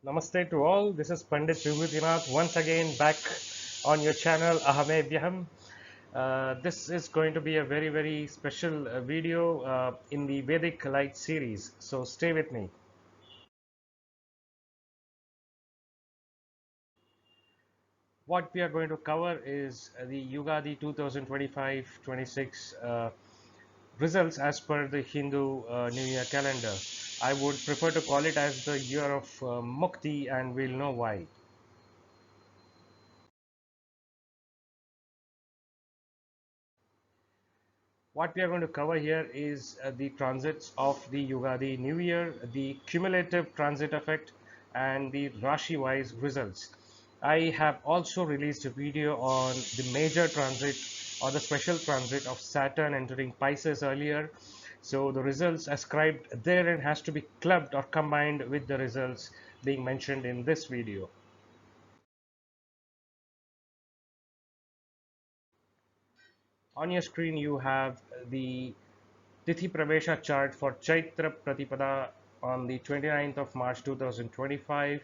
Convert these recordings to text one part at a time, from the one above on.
Namaste to all. This is Pandit Vibhootinath once again back on your channel Ahame Vyaham. This is going to be a very special video in the Vedic Light Series. So stay with me. What we are going to cover is the Yugadi 2025-26 results as per the Hindu New Year calendar. I would prefer to call it as the year of Mukti, and we'll know why. What we are going to cover here is the transits of the Yugadi New Year, the cumulative transit effect, and the Rashi wise results. I have also released a video on the major transit or the special transit of Saturn entering Pisces earlier. So the results ascribed therein has to be clubbed or combined with the results being mentioned in this video. On your screen you have the Tithi Pravesha chart for Chaitra Pratipada on the 29th of March 2025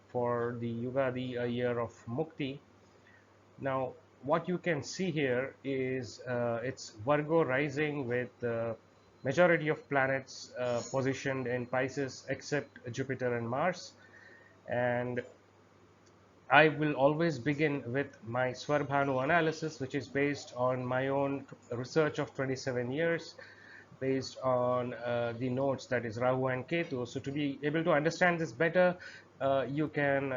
for the Yugadi, a year of Mukti. Now, what you can see here is it's Virgo rising with majority of planets positioned in Pisces except Jupiter and Mars. And I will always begin with my Swarbhanu analysis, which is based on my own research of 27 years, based on the notes, that is Rahu and Ketu. So to be able to understand this better, you can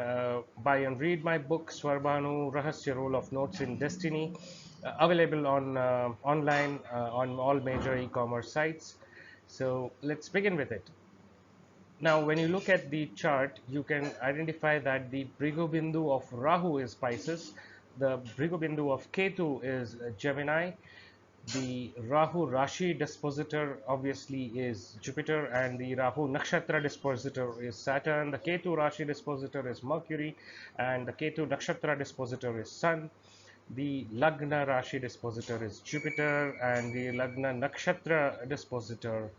buy and read my book Swarbhanu Rahasya Role of Notes in Destiny, available on online on all major e-commerce sites. So let's begin with it. Now, when you look at the chart, you can identify that the Bhrigu Bindu of Rahu is Pisces, the Bhrigu Bindu of Ketu is Gemini, the Rahu Rashi dispositor obviously is Jupiter, and the Rahu Nakshatra dispositor is Saturn. The Ketu Rashi dispositor is Mercury, and the Ketu Nakshatra dispositor is Sun. The Lagna Rashi dispositor is Jupiter, and the Lagna Nakshatra dispositor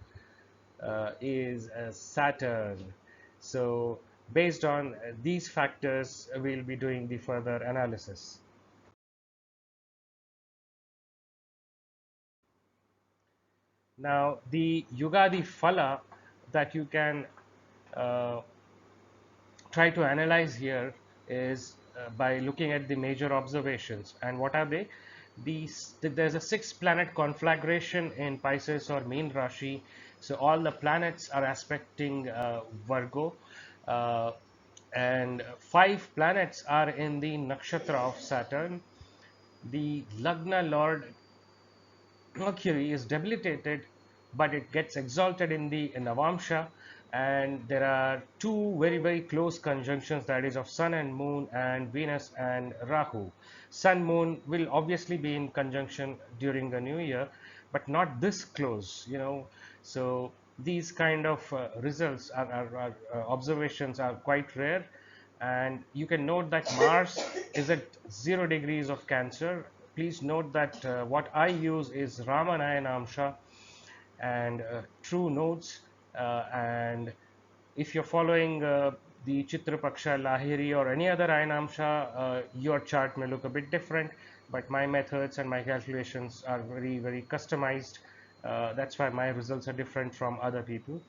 is Saturn. So based on these factors, we'll be doing the further analysis. Now, the Yugadi Phala that you can uh, try to analyze here is by looking at the major observations. And what are they? There's a 6 planet conflagration in Pisces or Mean Rashi. So all the planets are aspecting Virgo, uh, and 5 planets are in the nakshatra of Saturn. The Lagna Lord Mercury is debilitated, but it gets exalted in the Navamsha, and there are two very close conjunctions, that is of Sun and Moon and Venus and Rahu. Sun Moon will obviously be in conjunction during the new year, but not this close, So these kind of results are observations are quite rare, and you can note that Mars is at 0 degrees of Cancer. Please note that what I use is Ramanayana Amsha and true notes, and if you're following the Chitra Paksha, Lahiri or any other Ayanamsha, your chart may look a bit different, but my methods and my calculations are very customized. That's why my results are different from other people.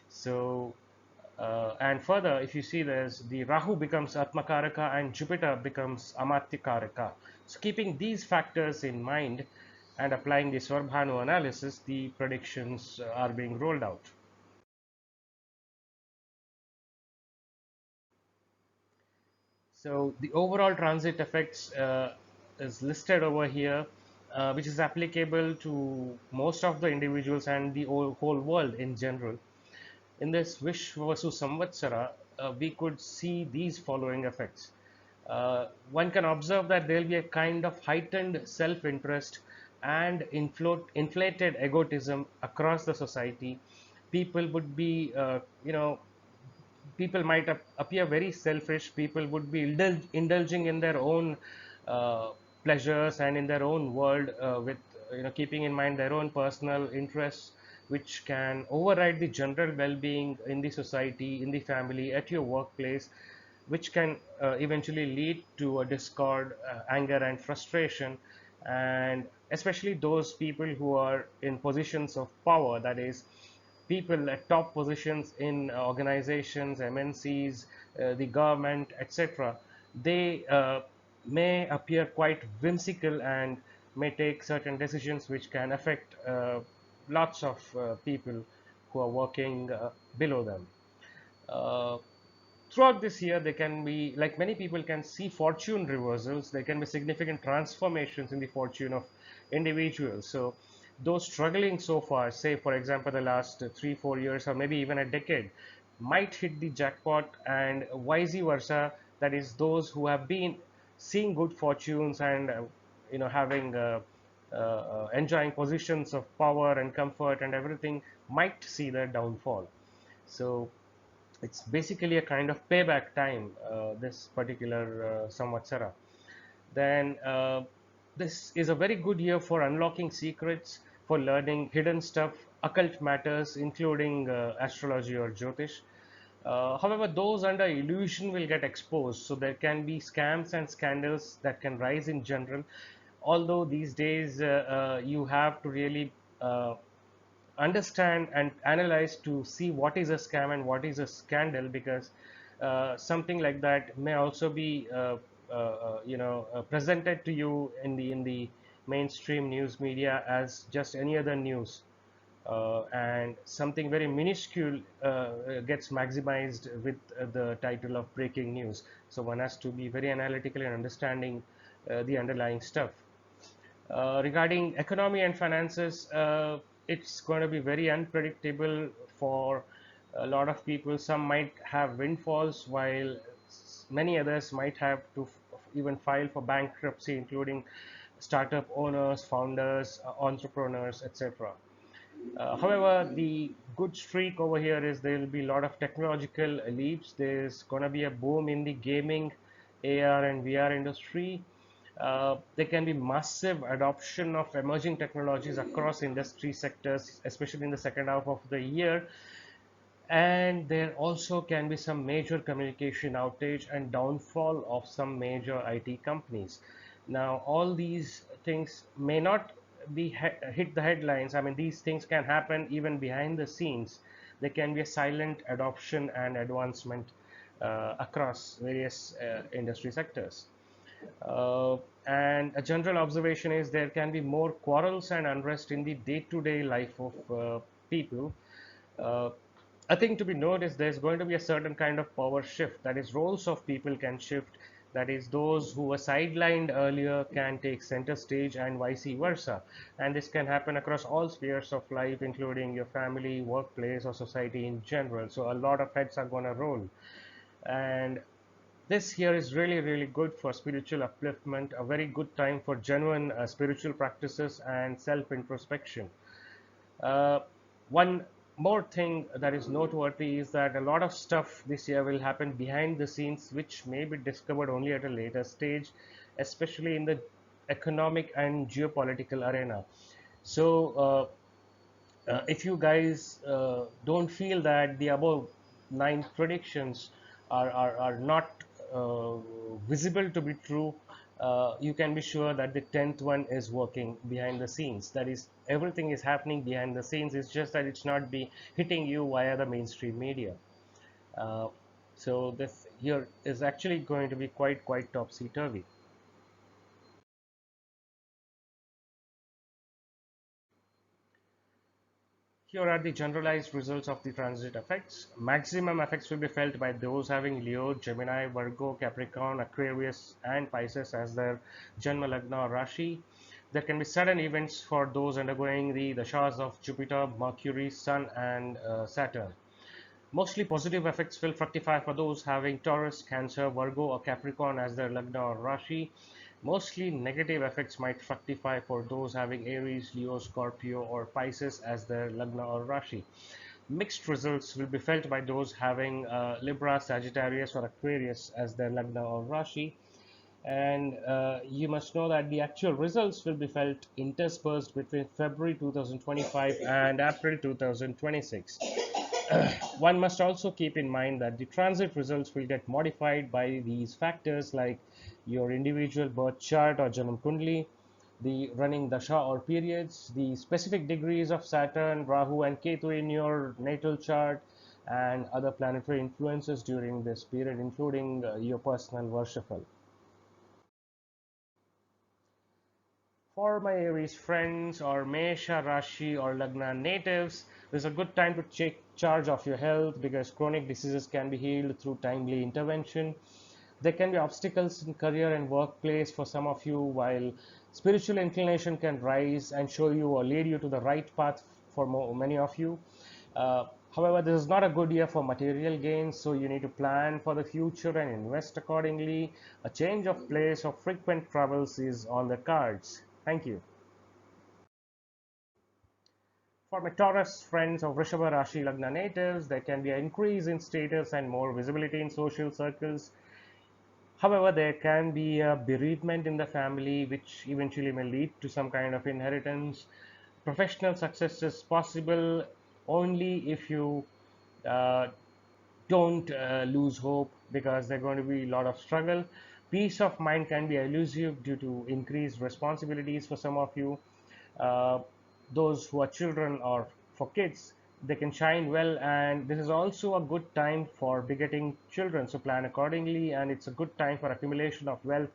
So and further, if you see, there's the Rahu becomes Atmakaraka and Jupiter becomes Amatyakaraka. So keeping these factors in mind and applying the Svarbhanu analysis, the predictions are being rolled out. So the overall transit effects is listed over here, which is applicable to most of the individuals and the whole world in general. In this Vishwasu Samvatsara, we could see these following effects. One can observe that there will be a kind of heightened self-interest and inflated egotism across the society. People would be, people might appear very selfish. People would be indulging in their own pleasures and in their own world, with keeping in mind their own personal interests. which can override the general well-being in the society, in the family, at your workplace, which can eventually lead to a discord, anger, and frustration. And especially those people who are in positions of power, that is, people at top positions in organizations, MNCs, the government, etc., they may appear quite whimsical and may take certain decisions which can affect lots of people who are working below them. Uh, Throughout this year, there can be, like many people can see fortune reversals, there can be significant transformations in the fortune of individuals. So those struggling so far, say for example the last 3 4 years or maybe even a decade, might hit the jackpot, and vice versa, that is those who have been seeing good fortunes and having enjoying positions of power and comfort and everything, might see their downfall. So it's basically a kind of payback time, this particular Samvatsara. Then this is a very good year for unlocking secrets, for learning hidden stuff, occult matters, including astrology or Jyotish. However, those under illusion will get exposed, so there can be scams and scandals that can rise in general. Although these days you have to really understand and analyze to see what is a scam and what is a scandal, because something like that may also be presented to you in the mainstream news media as just any other news, and something very minuscule gets maximized with the title of breaking news. So one has to be very analytical in understanding the underlying stuff. Regarding economy and finances, it's going to be very unpredictable for a lot of people. Some might have windfalls, while many others might have to even file for bankruptcy, including startup owners, founders, entrepreneurs, etc. However, the good streak over here is there will be a lot of technological leaps. There's going to be a boom in the gaming, AR, and VR industry. There can be massive adoption of emerging technologies across industry sectors, especially in the second half of the year. And there also can be some major communication outage and downfall of some major IT companies. Now, all these things may not be hit the headlines. I mean, these things can happen even behind the scenes. There can be a silent adoption and advancement across various industry sectors. Uh, and a general observation is there can be more quarrels and unrest in the day-to-day life of people. Uh, a thing to be noted is there's going to be a certain kind of power shift. That is, roles of people can shift. That is, those who were sidelined earlier can take center stage, and vice versa. And this can happen across all spheres of life, including your family, workplace, or society in general. So a lot of heads are going to roll. And this here is really, really good for spiritual upliftment, a very good time for genuine spiritual practices and self introspection. Uh, One more thing that is noteworthy is that a lot of stuff this year will happen behind the scenes, which may be discovered only at a later stage, especially in the economic and geopolitical arena. So, if you guys don't feel that the above 9 predictions are not uh, visible to be true, you can be sure that the 10th one is working behind the scenes. That is, everything is happening behind the scenes. It's just that it's not be hitting you via the mainstream media. Uh, so this year is actually going to be quite topsy-turvy. Here are the generalized results of the transit effects. Maximum effects will be felt by those having Leo, Gemini, Virgo, Capricorn, Aquarius, and Pisces as their Janma Lagna or Rashi. There can be sudden events for those undergoing the dashas of Jupiter, Mercury, Sun, and Saturn. Mostly positive effects will fructify for those having Taurus, Cancer, Virgo, or Capricorn as their Lagna or Rashi. Mostly negative effects might fructify for those having Aries, Leo, Scorpio, or Pisces as their Lagna or Rashi. Mixed results will be felt by those having Libra, Sagittarius, or Aquarius as their Lagna or Rashi. And you must know that the actual results will be felt interspersed between February 2025 and April 2026. One must also keep in mind that the transit results will get modified by these factors like your individual birth chart or Janam Kundli, the running dasha or periods, the specific degrees of Saturn, Rahu, and Ketu in your natal chart, and other planetary influences during this period, including your personal Varshafal. For my Aries friends or Mesha Rashi or Lagna natives, this is a good time to take charge of your health because chronic diseases can be healed through timely intervention. There can be obstacles in career and workplace for some of you, while spiritual inclination can rise and show you or lead you to the right path for many of you. However, this is not a good year for material gains, so you need to plan for the future and invest accordingly. A change of place or frequent travels is on the cards. Thank you. For my Taurus friends of Vrishabha Rashi Lagna natives, there can be an increase in status and more visibility in social circles. However, there can be a bereavement in the family, which eventually may lead to some kind of inheritance. Professional success is possible only if you uh, don't lose hope because there's going to be a lot of struggle. Peace of mind can be elusive due to increased responsibilities for some of you. Uh, those who are children or for kids, they can shine well, and this is also a good time for begetting children. So plan accordingly, and it's a good time for accumulation of wealth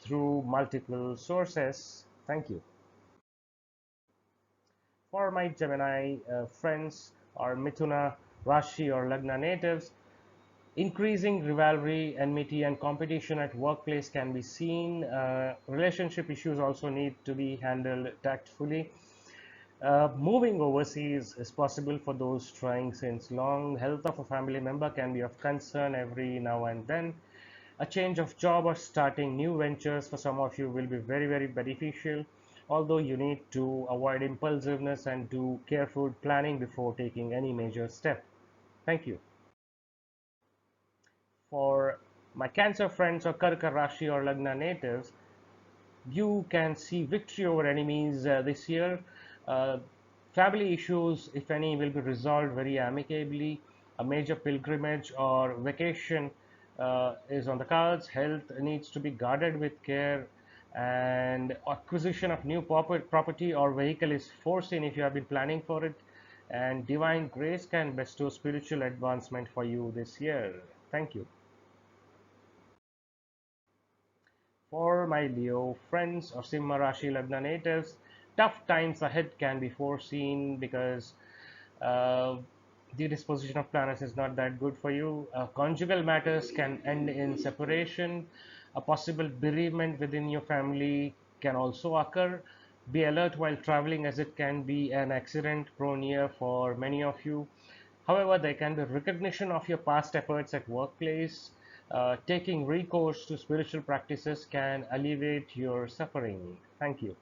through multiple sources. Thank you. For my Gemini friends or Mithuna Rashi or Lagna natives, increasing rivalry, enmity, and competition at workplace can be seen. Relationship issues also need to be handled tactfully. Moving overseas is possible for those trying since long. Health of a family member can be of concern every now and then. A change of job or starting new ventures for some of you will be very, very beneficial. Although you need to avoid impulsiveness and do careful planning before taking any major step. Thank you. For my Cancer friends or Karka Rashi or Lagna natives, you can see victory over enemies this year. Uh, Family issues, if any, will be resolved very amicably. A major pilgrimage or vacation is on the cards. Health needs to be guarded with care, and acquisition of new property or vehicle is foreseen if you have been planning for it. And divine grace can bestow spiritual advancement for you this year. Thank you. For my Leo friends or Simha Rashi Lagna natives, tough times ahead can be foreseen because uh, the disposition of planets is not that good for you. Conjugal matters can end in separation. A possible bereavement within your family can also occur. Be alert while traveling as it can be an accident prone year for many of you. However, there can be recognition of your past efforts at workplace. Taking recourse to spiritual practices can alleviate your suffering. Thank you.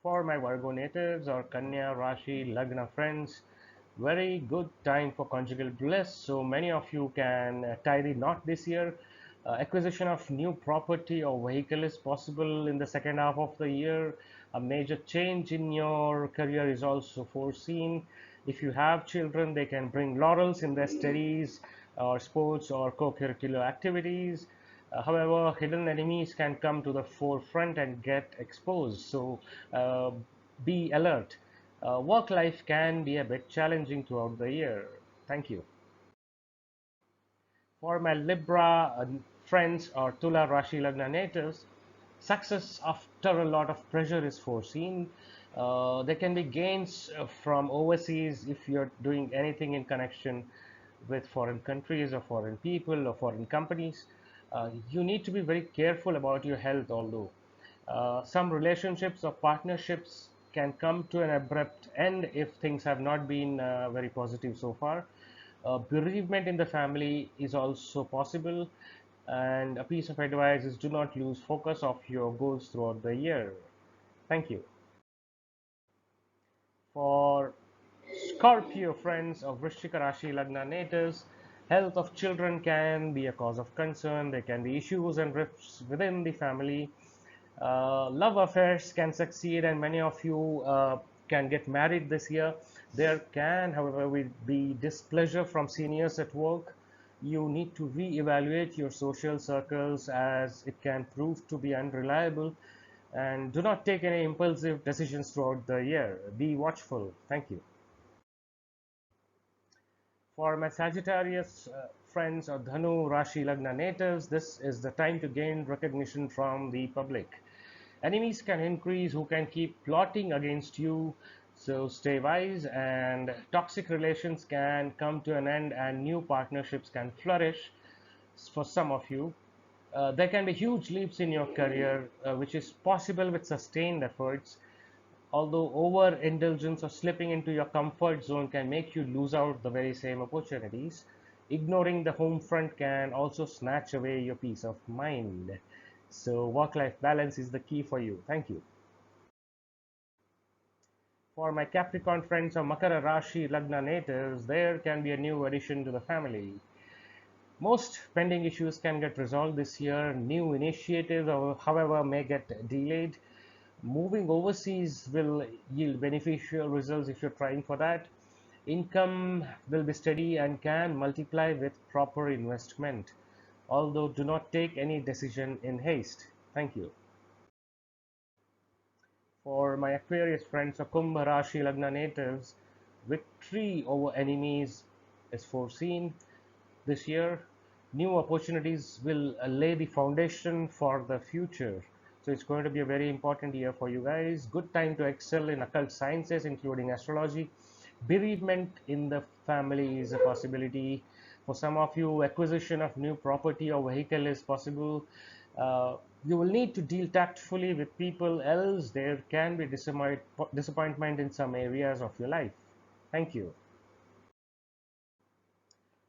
For my Virgo natives or Kanya, Rashi, Lagna friends, very good time for conjugal bliss. So many of you can tie the knot this year. Acquisition of new property or vehicle is possible in the second half of the year. A major change in your career is also foreseen. If you have children, they can bring laurels in their studies or sports or co-curricular activities. However, hidden enemies can come to the forefront and get exposed. So uh, be alert. Work life can be a bit challenging throughout the year. Thank you. For my Libra friends or Tula Rashi Lagna natives, success after a lot of pressure is foreseen. There can be gains from overseas if you're doing anything in connection with foreign countries or foreign people or foreign companies. You need to be very careful about your health, although some relationships or partnerships can come to an abrupt end if things have not been very positive so far. Bereavement in the family is also possible, and a piece of advice is do not lose focus of your goals throughout the year. Thank you. For Scorpio friends of Vrishchika Rashi Lagna natives, Health of children can be a cause of concern. There can be issues and rifts within the family. Love affairs can succeed, and many of you can get married this year. There can, however, be displeasure from seniors at work. You need to re-evaluate your social circles as it can prove to be unreliable, and do not take any impulsive decisions throughout the year. Be watchful. Thank you. For my Sagittarius friends or Dhanu Rashi Lagna natives, this is the time to gain recognition from the public. Enemies can increase who can keep plotting against you, so stay wise, and toxic relations can come to an end and new partnerships can flourish for some of you. There can be huge leaps in your career, which is possible with sustained efforts. Although overindulgence or slipping into your comfort zone can make you lose out the very same opportunities, ignoring the home front can also snatch away your peace of mind. So work-life balance is the key for you. Thank you. For my Capricorn friends or Makara Rashi Lagna natives, there can be a new addition to the family. Most pending issues can get resolved this year. New initiatives, however, may get delayed. Moving overseas will yield beneficial results if you're trying for that. Income will be steady and can multiply with proper investment. Although, do not take any decision in haste. Thank you. For my Aquarius friends or Kumbh Rashi Lagna natives, victory over enemies is foreseen this year. New opportunities will lay the foundation for the future. So it's going to be a very important year for you guys. Good time to excel in occult sciences, including astrology. Bereavement in the family is a possibility. For some of you, acquisition of new property or vehicle is possible. You will need to deal tactfully with people, else there can be disappointment in some areas of your life. Thank you.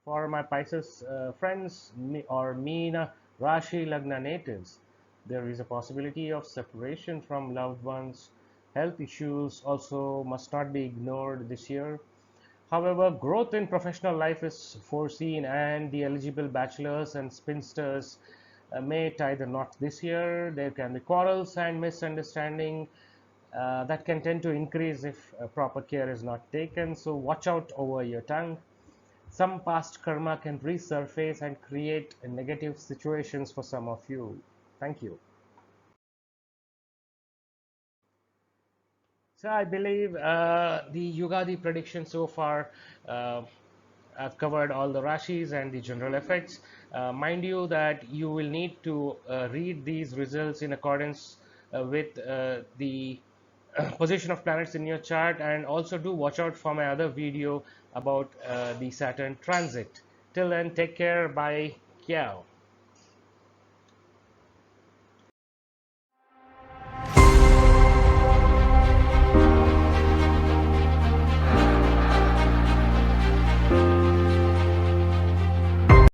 For my Pisces friends or Meena Rashi Lagna natives, there is a possibility of separation from loved ones. Health issues also must not be ignored this year. However, growth in professional life is foreseen, and the eligible bachelors and spinsters may tie the knot this year. There can be quarrels and misunderstanding that can tend to increase if proper care is not taken. So, watch out over your tongue. Some past karma can resurface and create negative situations for some of you. Thank you. So I believe the Yugadi prediction so far, uh, I've covered all the Rashis and the general effects. Mind you that you will need to read these results in accordance with the position of planets in your chart, and also do watch out for my other video about the Saturn transit. Till then, take care. Bye. Ciao.